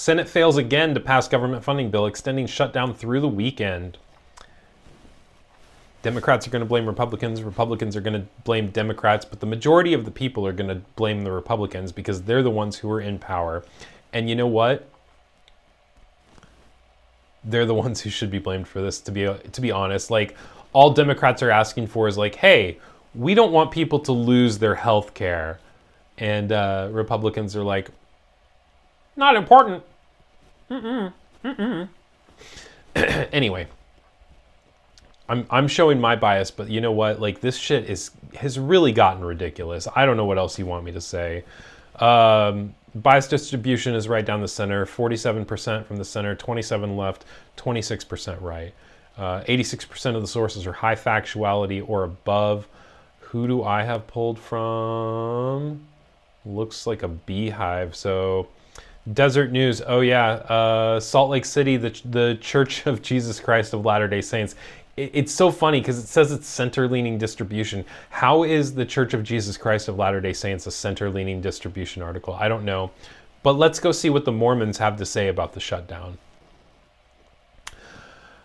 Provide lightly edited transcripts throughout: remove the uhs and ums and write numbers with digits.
Senate fails again to pass government funding bill extending shutdown through the weekend. Democrats are going to blame Republicans. Republicans are going to blame Democrats. But the majority of the people are going to blame the Republicans because they're the ones who are in power. And you know what? They're the ones who should be blamed for this, to be honest. Like, all Democrats are asking for is like, hey, we don't want people to lose their health care. And Republicans are like, not important. Anyway. I'm showing my bias, but you know what? Like, this shit has really gotten ridiculous. I don't know what else you want me to say. Bias distribution is right down the center. 47% from the center, 27 left, 26% right. 86% of the sources are high factuality or above. Who do I have pulled from? Looks like a beehive. So, Desert News. Oh yeah, Salt Lake City, the Church of Jesus Christ of Latter-day Saints. It's so funny because it says it's center-leaning distribution. How is the Church of Jesus Christ of Latter-day Saints a center-leaning distribution article? I don't know. But let's go see what the Mormons have to say about the shutdown.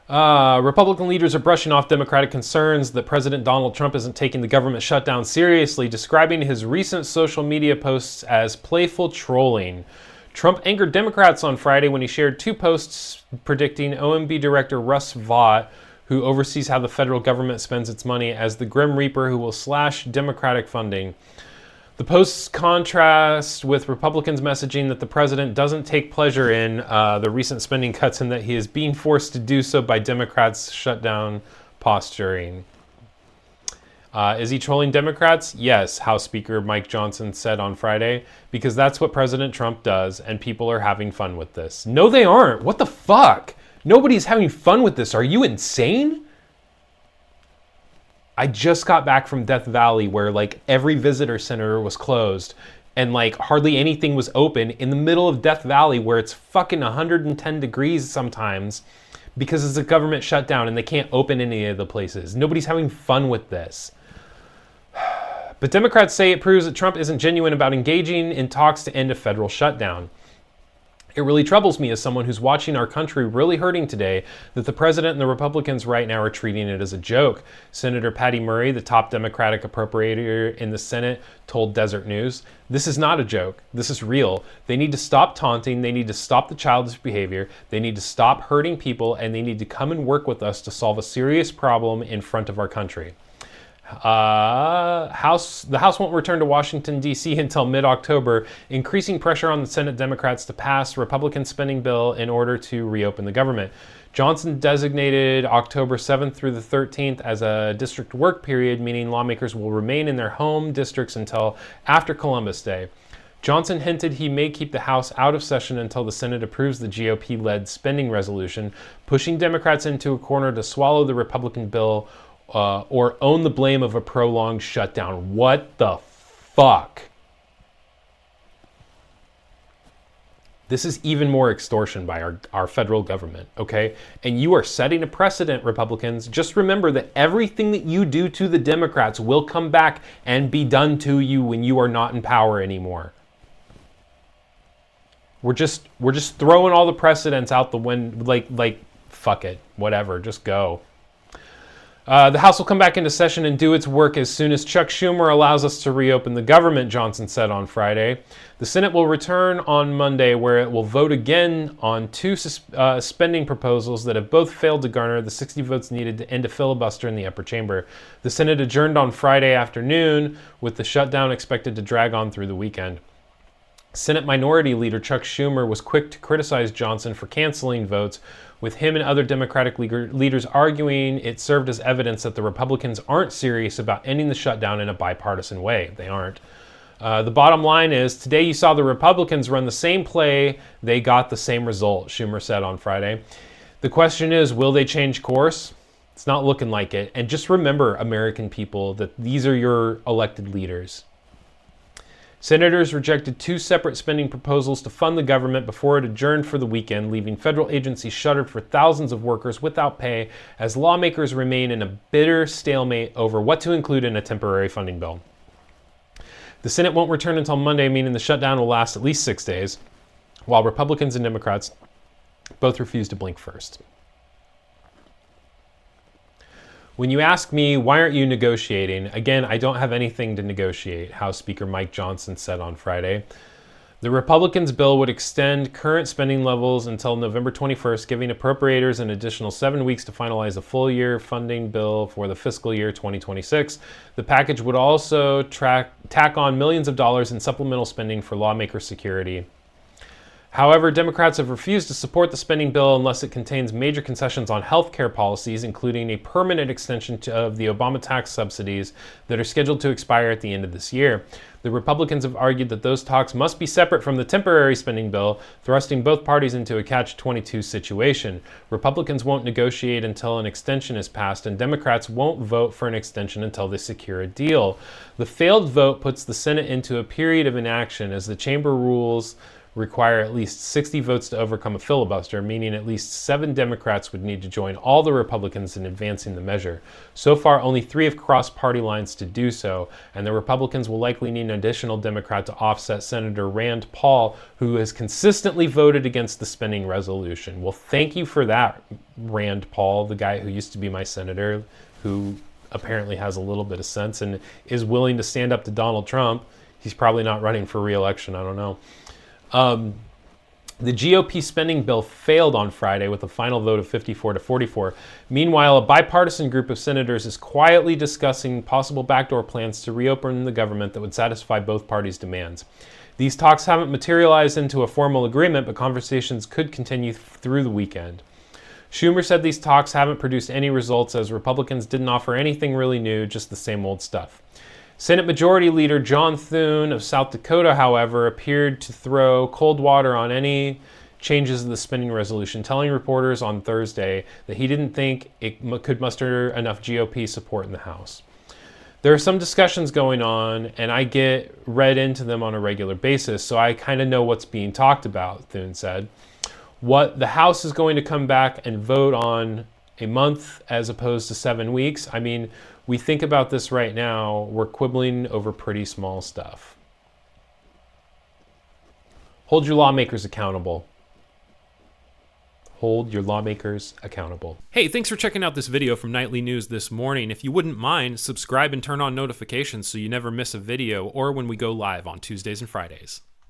Republican leaders are brushing off Democratic concerns that President Donald Trump isn't taking the government shutdown seriously, describing his recent social media posts as playful trolling. Trump angered Democrats on Friday when he shared two posts predicting OMB Director Russ Vought, who oversees how the federal government spends its money, as the Grim Reaper who will slash Democratic funding. The posts contrast with Republicans' messaging that the president doesn't take pleasure in the recent spending cuts and that he is being forced to do so by Democrats' shutdown posturing. Is he trolling Democrats? Yes, House Speaker Mike Johnson said on Friday, because that's what President Trump does, and people are having fun with this. No, they aren't. What the fuck? Nobody's having fun with this. Are you insane? I just got back from Death Valley where like every visitor center was closed and like hardly anything was open in the middle of Death Valley where it's fucking 110 degrees sometimes because it's a government shutdown and they can't open any of the places. Nobody's having fun with this. But Democrats say it proves that Trump isn't genuine about engaging in talks to end a federal shutdown. It really troubles me as someone who's watching our country really hurting today that the president and the Republicans right now are treating it as a joke. Senator Patty Murray, the top Democratic appropriator in the Senate, told Desert News, "This is not a joke. This is real. They need to stop taunting. They need to stop the childish behavior. They need to stop hurting people, and they need to come and work with us to solve a serious problem in front of our country." The House won't return to Washington, D.C. until mid-October, increasing pressure on the Senate Democrats to pass Republican spending bill in order to reopen the government. Johnson designated October 7th through the 13th as a district work period, meaning lawmakers will remain in their home districts until after Columbus Day. Johnson hinted he may keep the House out of session until the Senate approves the GOP-led spending resolution, pushing Democrats into a corner to swallow the Republican bill or own the blame of a prolonged shutdown. What the fuck? This is even more extortion by our federal government, okay? And you are setting a precedent, Republicans. Just remember that everything that you do to the Democrats will come back and be done to you when you are not in power anymore. We're just throwing all the precedents out the window, like fuck it, whatever, just go. The House will come back into session and do its work as soon as Chuck Schumer allows us to reopen the government, Johnson said on Friday. The Senate will return on Monday, where it will vote again on two spending proposals that have both failed to garner the 60 votes needed to end a filibuster in the upper chamber. The Senate adjourned on Friday afternoon, with the shutdown expected to drag on through the weekend. Senate Minority Leader Chuck Schumer was quick to criticize Johnson for canceling votes, with him and other Democratic leaders arguing it served as evidence that the Republicans aren't serious about ending the shutdown in a bipartisan way. They aren't. The bottom line is, today you saw the Republicans run the same play, they got the same result, Schumer said on Friday. The question is, will they change course? It's not looking like it. And just remember, American people, that these are your elected leaders. Senators rejected two separate spending proposals to fund the government before it adjourned for the weekend, leaving federal agencies shuttered for thousands of workers without pay as lawmakers remain in a bitter stalemate over what to include in a temporary funding bill. The Senate won't return until Monday, meaning the shutdown will last at least 6 days. while Republicans and Democrats both refuse to blink first. When you ask me, why aren't you negotiating? Again, I don't have anything to negotiate, House Speaker Mike Johnson said on Friday. The Republicans' bill would extend current spending levels until November 21st, giving appropriators an additional 7 weeks to finalize a full-year funding bill for the fiscal year 2026. The package would also tack on millions of dollars in supplemental spending for lawmaker security. However, Democrats have refused to support the spending bill unless it contains major concessions on health care policies, including a permanent extension of the Obama tax subsidies that are scheduled to expire at the end of this year. The Republicans have argued that those talks must be separate from the temporary spending bill, thrusting both parties into a catch-22 situation. Republicans won't negotiate until an extension is passed, and Democrats won't vote for an extension until they secure a deal. The failed vote puts the Senate into a period of inaction as the chamber rules require at least 60 votes to overcome a filibuster, meaning at least 7 Democrats would need to join all the Republicans in advancing the measure. So far, only 3 have crossed party lines to do so, and the Republicans will likely need an additional Democrat to offset Senator Rand Paul, who has consistently voted against the spending resolution. Well, thank you for that, Rand Paul, the guy who used to be my senator, who apparently has a little bit of sense and is willing to stand up to Donald Trump. He's probably not running for re-election, I don't know. The GOP spending bill failed on Friday with a final vote of 54 to 44. Meanwhile, a bipartisan group of senators is quietly discussing possible backdoor plans to reopen the government that would satisfy both parties' demands. These talks haven't materialized into a formal agreement, but conversations could continue through the weekend. Schumer said these talks haven't produced any results as Republicans didn't offer anything really new, just the same old stuff. Senate Majority Leader John Thune of South Dakota, however, appeared to throw cold water on any changes to the spending resolution, telling reporters on Thursday that he didn't think it could muster enough GOP support in the House. There are some discussions going on, and I get read into them on a regular basis, so I kind of know what's being talked about, Thune said. What the House is going to come back and vote on a month as opposed to 7 weeks, I mean, we think about this right now, we're quibbling over pretty small stuff. Hold your lawmakers accountable. Hold your lawmakers accountable. Hey, thanks for checking out this video from Nightly News this morning. If you wouldn't mind, subscribe and turn on notifications so you never miss a video or when we go live on Tuesdays and Fridays.